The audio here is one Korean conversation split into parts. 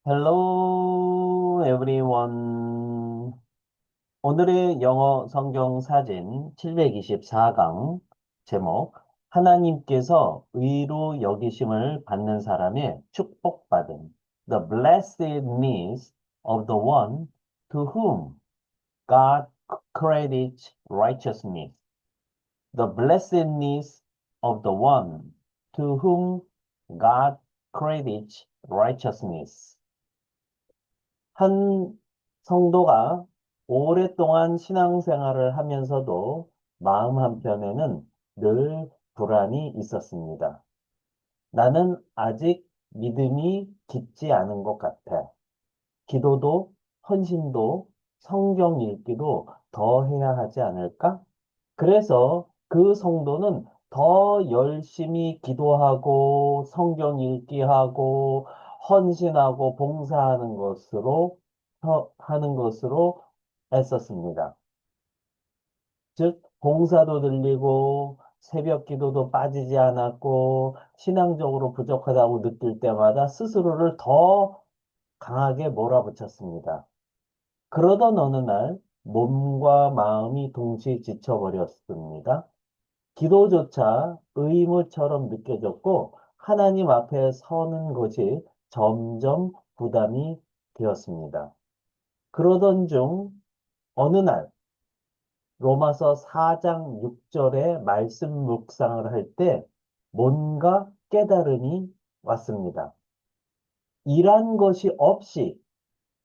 Hello, everyone. 오늘의 영어 성경 사진 724강 제목 하나님께서 의로 여기심을 받는 사람의 축복받음 The blessedness of the one to whom God credits righteousness. The blessedness of the one to whom God credits righteousness. 한 성도가 오랫동안 신앙생활을 하면서도 마음 한편에는 늘 불안이 있었습니다. 나는 아직 믿음이 깊지 않은 것 같아. 기도도, 헌신도, 성경 읽기도 더 해야 하지 않을까? 그래서 그 성도는 더 열심히 기도하고 성경 읽기 하고 헌신하고 봉사하는 하는 것으로 애썼습니다. 즉, 봉사도 들리고 새벽 기도도 빠지지 않았고 신앙적으로 부족하다고 느낄 때마다 스스로를 더 강하게 몰아붙였습니다. 그러던 어느 날 몸과 마음이 동시에 지쳐버렸습니다. 기도조차 의무처럼 느껴졌고 하나님 앞에 서는 것이 점점 부담이 되었습니다. 그러던 중 어느 날 로마서 4장 6절의 말씀 묵상을 할 때 뭔가 깨달음이 왔습니다. 일한 것이 없이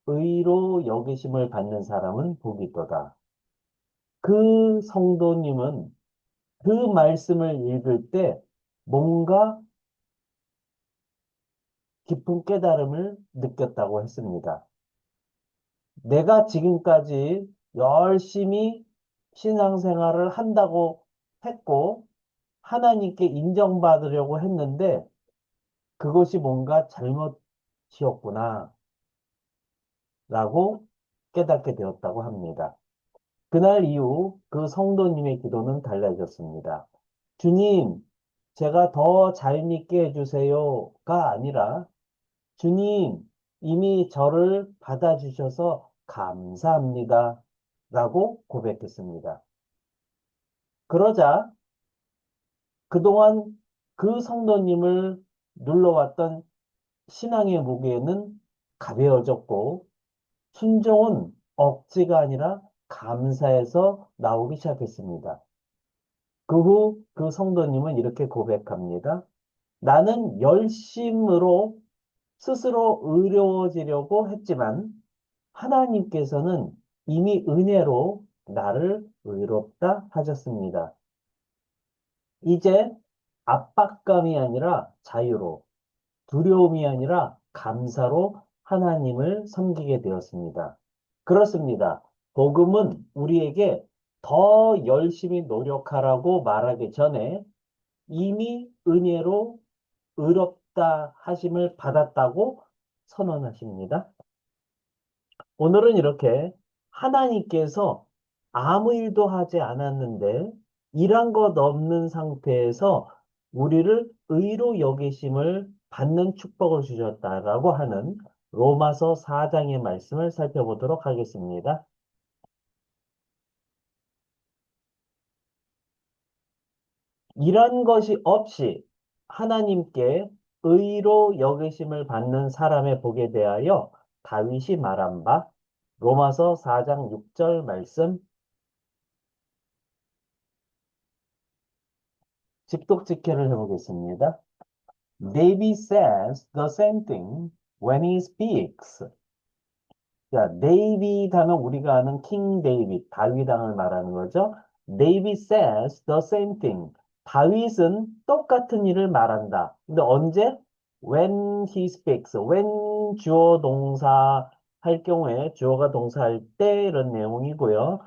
의로 여기심을 받는 사람은 복이 있도다. 그 성도님은 그 말씀을 읽을 때 뭔가 깊은 깨달음을 느꼈다고 했습니다. 내가 지금까지 열심히 신앙생활을 한다고 했고 하나님께 인정받으려고 했는데 그것이 뭔가 잘못이었구나 라고 깨닫게 되었다고 합니다. 그날 이후 그 성도님의 기도는 달라졌습니다. 주님, 제가 더 잘 믿게 해주세요가 아니라 주님, 이미 저를 받아주셔서 감사합니다. 라고 고백했습니다. 그러자 그동안 그 성도님을 눌러왔던 신앙의 무게는 가벼워졌고 순종은 억지가 아니라 감사해서 나오기 시작했습니다. 그 후 그 성도님은 이렇게 고백합니다. 나는 열심으로 스스로 의로워지려고 했지만 하나님께서는 이미 은혜로 나를 의롭다 하셨습니다. 이제 압박감이 아니라 자유로, 두려움이 아니라 감사로 하나님을 섬기게 되었습니다. 그렇습니다. 복음은 우리에게 더 열심히 노력하라고 말하기 전에 이미 은혜로 의롭다 하심을 받았다고 선언하십니다. 오늘은 이렇게 하나님께서 아무 일도 하지 않았는데 일한 것 없는 상태에서 우리를 의로 여기심을 받는 축복을 주셨다라고 하는 로마서 4장의 말씀을 살펴보도록 하겠습니다. 이런 것이 없이 하나님께 의로 여기심을 받는 사람의 복에 대하여 다윗이 말한 바 로마서 4장 6절 말씀 직독직해를 해보겠습니다. David says the same thing when he speaks. 자, 데이빗 하면 우리가 아는 킹 데이빗, 다윗 왕을 말하는 거죠. David says the same thing. 다윗은 똑같은 일을 말한다. 근데 언제? When he speaks. When 주어 동사 할 경우에 주어가 동사할 때 이런 내용이고요.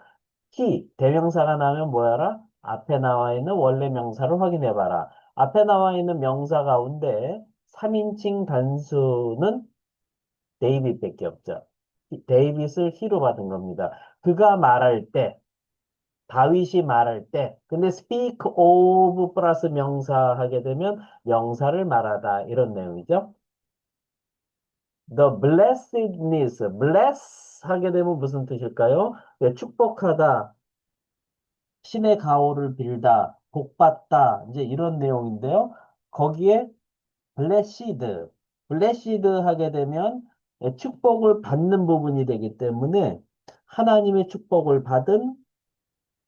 he, 대명사가 나오면 뭐야라? 앞에 나와 있는 원래 명사를 확인해 봐라. 앞에 나와 있는 명사 가운데 3인칭 단수는 데이빗밖에 없죠. 데이빗을 히로 받은 겁니다. 그가 말할 때, 다윗이 말할 때, 근데 speak of 플러스 명사 하게 되면 명사를 말하다 이런 내용이죠. The blessedness, bless 하게 되면 무슨 뜻일까요? 네, 축복하다, 신의 가호를 빌다, 복받다, 이제 이런 내용인데요. 거기에 blessed, blessed 하게 되면 축복을 받는 부분이 되기 때문에 하나님의 축복을 받은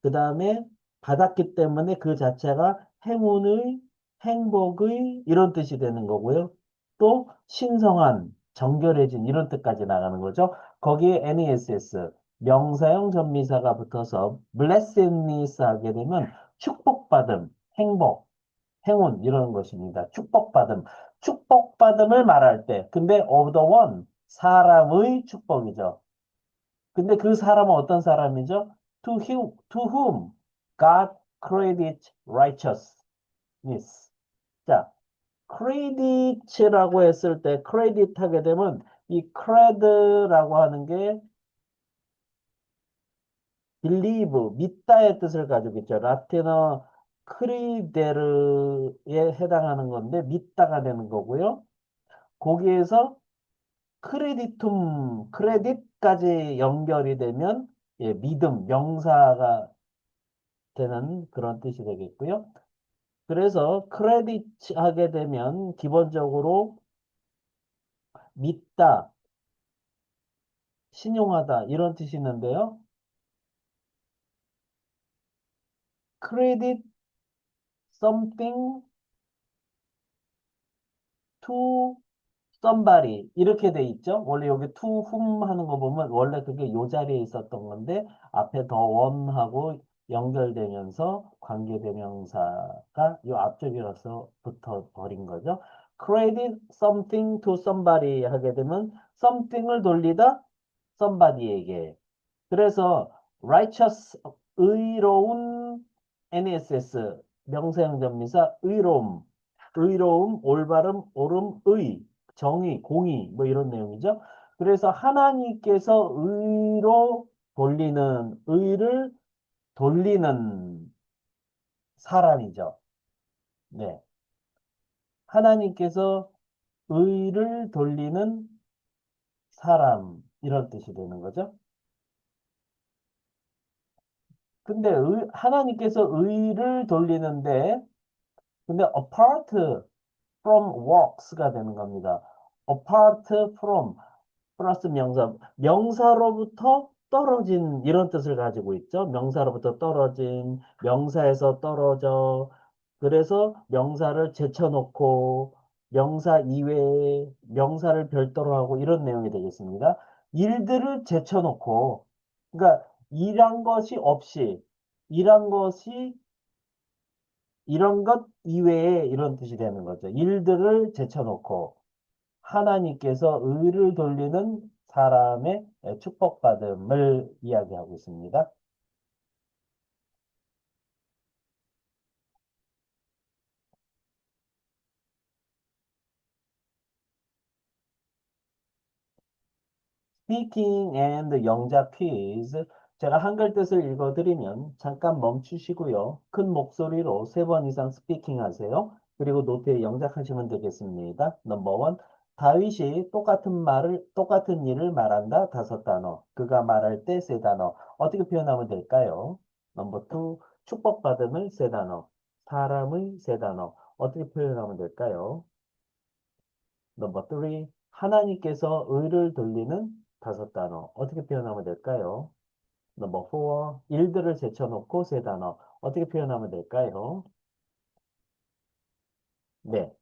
그 다음에 받았기 때문에 그 자체가 행운의, 행복의 이런 뜻이 되는 거고요. 또 신성한, 정결해진 이런 뜻까지 나가는 거죠. 거기에 NESS, 명사형 전미사가 붙어서 blessedness 하게 되면 축복받음, 행복, 행운 이런 것입니다. 축복받음. 축복받음을 말할 때 근데 of the one, 사람의 축복이죠. 근데 그 사람은 어떤 사람이죠? To whom God credit righteousness. 자, credit라고 했을 때 credit 하게 되면 이 cred라고 하는 게 believe, 믿다의 뜻을 가지고 있죠. 라틴어 크리데르에 해당하는 건데 믿다가 되는 거고요. 거기에서 크레디툼, 크레딧까지 연결이 되면 예, 믿음, 명사가 되는 그런 뜻이 되겠고요. 그래서 크레딧 하게 되면 기본적으로 믿다, 신용하다 이런 뜻이 있는데요. credit something to somebody 이렇게 돼 있죠. 원래 여기 to whom 하는 거 보면 원래 그게 요 자리에 있었던 건데 앞에 더 one하고 연결되면서 관계대명사가 요 앞쪽이라서 붙어 버린 거죠. credit something to somebody 하게 되면 something을 돌리다 somebody에게. 그래서 righteous 의로운 NSS 명사형 전미사 의로움 의로움 올바름 옳음 의 정의 공의 뭐 이런 내용이죠. 그래서 하나님께서 의로 돌리는 의를 돌리는 사람이죠. 네. 하나님께서 의를 돌리는 사람 이런 뜻이 되는 거죠. 근데 하나님께서 의를 돌리는데 근데 apart from works가 되는 겁니다. apart from 플러스 명사, 명사로부터 떨어진 이런 뜻을 가지고 있죠. 명사로부터 떨어진, 명사에서 떨어져. 그래서 명사를 제쳐놓고 명사 이외에 명사를 별도로 하고 이런 내용이 되겠습니다. 일들을 제쳐놓고, 그러니까 일한 것이 없이, 일한 것이 이런 것 이외에 이런 뜻이 되는 거죠. 일들을 제쳐놓고 하나님께서 의를 돌리는 사람의 축복받음을 이야기하고 있습니다. Speaking and 영작 퀴즈. 제가 한글 뜻을 읽어드리면 잠깐 멈추시고요. 큰 목소리로 3번 이상 스피킹 하세요. 그리고 노트에 영작하시면 되겠습니다. 넘버 원. 다윗이 똑같은 일을 말한다. 5단어. 그가 말할 때 3단어. 어떻게 표현하면 될까요? 넘버 투. 축복받음을 3단어. 사람의 3단어. 어떻게 표현하면 될까요? 넘버 3. 하나님께서 의를 돌리는 5단어. 어떻게 표현하면 될까요? 넘버 4. 일들을 제쳐놓고 3단어. 어떻게 표현하면 될까요? 네.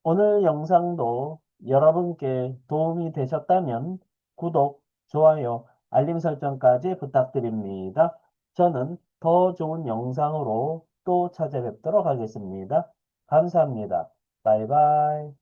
오늘 영상도 여러분께 도움이 되셨다면 구독, 좋아요, 알림 설정까지 부탁드립니다. 저는 더 좋은 영상으로 또 찾아뵙도록 하겠습니다. 감사합니다. 바이바이.